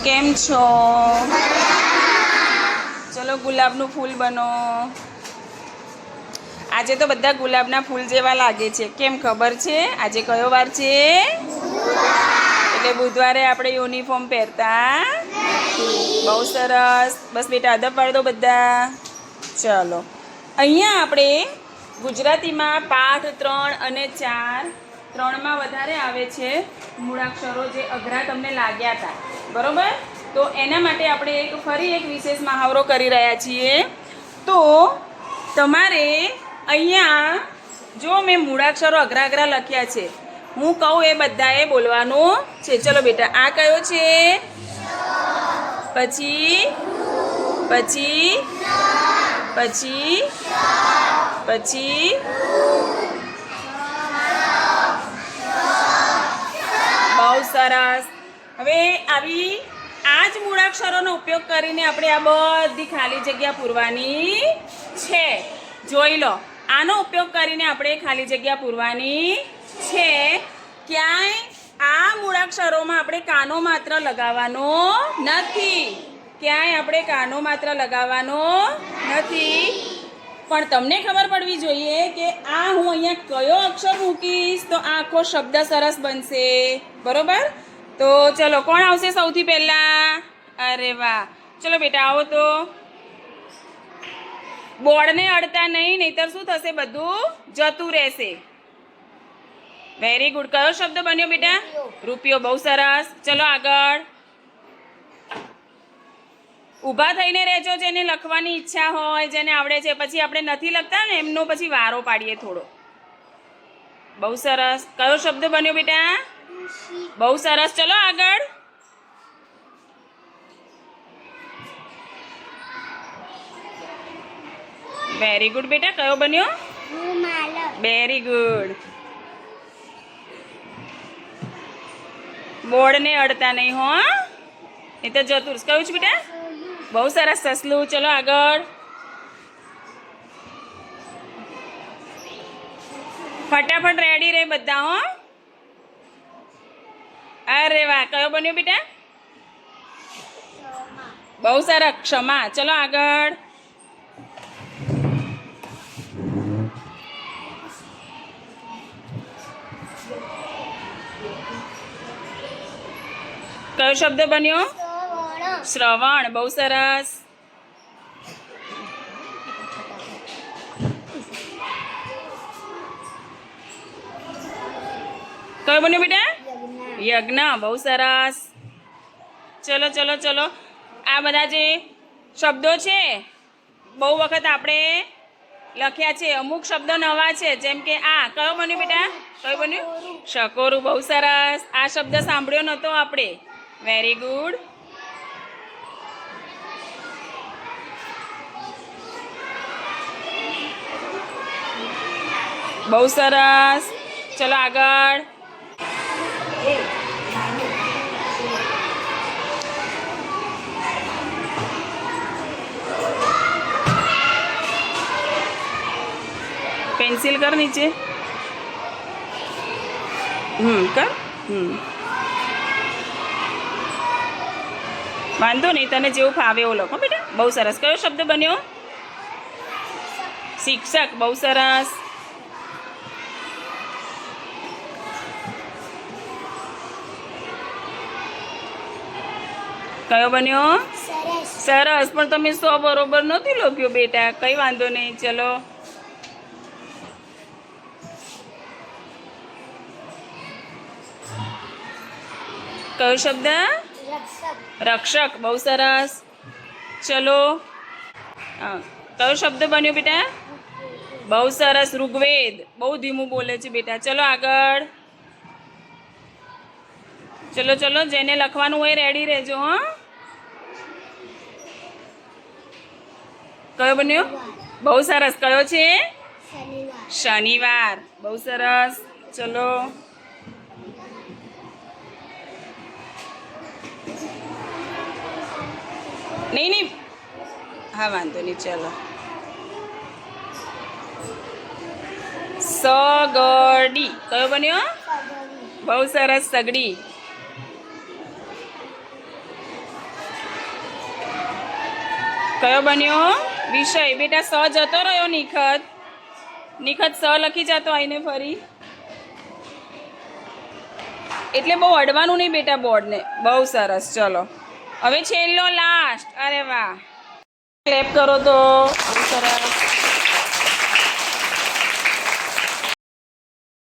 કેમ છો? ચલો ગુલાબનું ફૂલ બનો. આજે તો બધા ગુલાબના ફૂલ જેવા લાગે છે. કેમ ખબર છે? આજે કયો વાર છે? એટલે બુધવારે આપણે યુનિફોર્મ પહેરતા. બહુ સરસ. બસ બેટા અદબ પાડી દો બધા. ચલો અહીંયા આપણે ગુજરાતીમાં પાઠ 3 અને 4 ત્રણમાં વધારે આવે છે મૂળાક્ષરો જે અઘરા તમને લાગ્યા હતા, બરોબર? તો એના માટે આપણે ફરી એક વિશેષ મહાવરો કરી રહ્યા છીએ. તો તમારે અહીંયા જો મેં મૂળાક્ષરો અઘરા અઘરા લખ્યા છે, હું કહું એ બધાએ બોલવાનું છે. ચલો બેટા, આ કયો છે? પછી પછી પછી પછી બહુ સરસ. હવે આવી આ જ મૂળાક્ષરોનો ઉપયોગ કરીને આપણે આ બધી ખાલી જગ્યા પૂરવાની છે. જોઈ લો, આનો ઉપયોગ કરીને આપણે ખાલી જગ્યા પૂરવાની છે. ક્યાંય આ મૂળાક્ષરોમાં આપણે કાનો માત્ર લગાવવાનો નથી. ક્યાંય આપણે કાનો માત્ર લગાવવાનો નથી. પણ તમને ખબર પડવી જોઈએ કે આ હું અહીંયા કયો અક્ષર મૂકીશ તો આ આખો શબ્દ સરસ બનશે, બરોબર? તો ચલો, કોણ આવશે સૌથી પહેલાં? અરે વાહ, ચલો બેટા આવો. તો બોર્ડને અડતા નહીં, નહીતર શું થશે? બધું જતું રહેશે. Very good. કયો શબ્દ બન્યો બેટા? રૂપિયો. બહુ સરસ. ચલો આગળ. ઊભા થઈને રહેજો જેને લખવાની ઈચ્છા હોય, જેને આવડે છે. પછી આપણે નથી લખતા ને એમનો પછી વારો પાડીએ થોડો. બહુ સરસ. કયો શબ્દ બન્યો બેટા? બહુ સરસ. ચલો આગળ. વેરી ગુડ બેટા. કયો બન્યો? Very good. બોર્ડને અડતા નહીં હો, નહીં તો જતું. કયું છે બેટા? બહુ સરસ. સસલું. ચલો આગળ. ફટાફટ રેડી રહે બધા હો. અરે વાહ, કયો બન્યો બેટા? બહુ સરસ. ક્ષમા. ચલો આગળ. કયો શબ્દ બન્યો? શ્રવણ. બહુ સરસ. કયો બન્યો બેટા? યજ્ઞ. બહુ સરસ. ચલો ચલો ચલો. આ બધા જે શબ્દો છે બહુ વખત આપણે લખ્યા છે. અમુક શબ્દો નવા છે, જેમ કે આ કયો બન્યો બેટા? કયો બન્યું? શકોરું. બહુ સરસ. આ શબ્દ સાંભળ્યો નહોતો આપણે. Very good. બહુ સરસ. ચલો આગળ. પેન્સિલ કર નીચે. કર. વાંધો નહીં, તને જેવું ફાવે એવું લખો બેટા. બહુ સરસ. કયો શબ્દ બન્યો? શિક્ષક. બહુ સરસ. કયો બન્યો? સરસ. પણ તમે 100 બરોબર નથી લખ્યો બેટા. કઈ વાંધો નહીં. ચલો. કયો શબ્દ? રક્ષક. બહુ સરસ. ચલો. કયો શબ્દ બન્યો બેટા? બહુ સરસ. ઋગ્વેદ. બહુ ધીમું બોલે છે બેટા. ચલો આગળ. ચલો ચલો, જેને લખવાનું હોય રેડી રહેજો. હા, કયો બન્યો? બહુ સરસ. કયો છે? શનિવાર. બહુ સરસ. ચલો. નહીં નહીં, હા વાંધો નહીં. ચલો. સગડી. કયો બન્યો? બહુ સરસ. સગડી. કયો બન્યો વિષય? બેટા સ જતો રહ્યો નિખત. નિખત સ લખી જતો આઈને ફરી. એટલે બહુ અડવાનું નહીં બેટા બોર્ડને. બહુ સરસ. ચલો હવે છેલ્લો લાસ્ટ. અરે વાહ, ક્લેપ કરો તો. બહુ સરસ.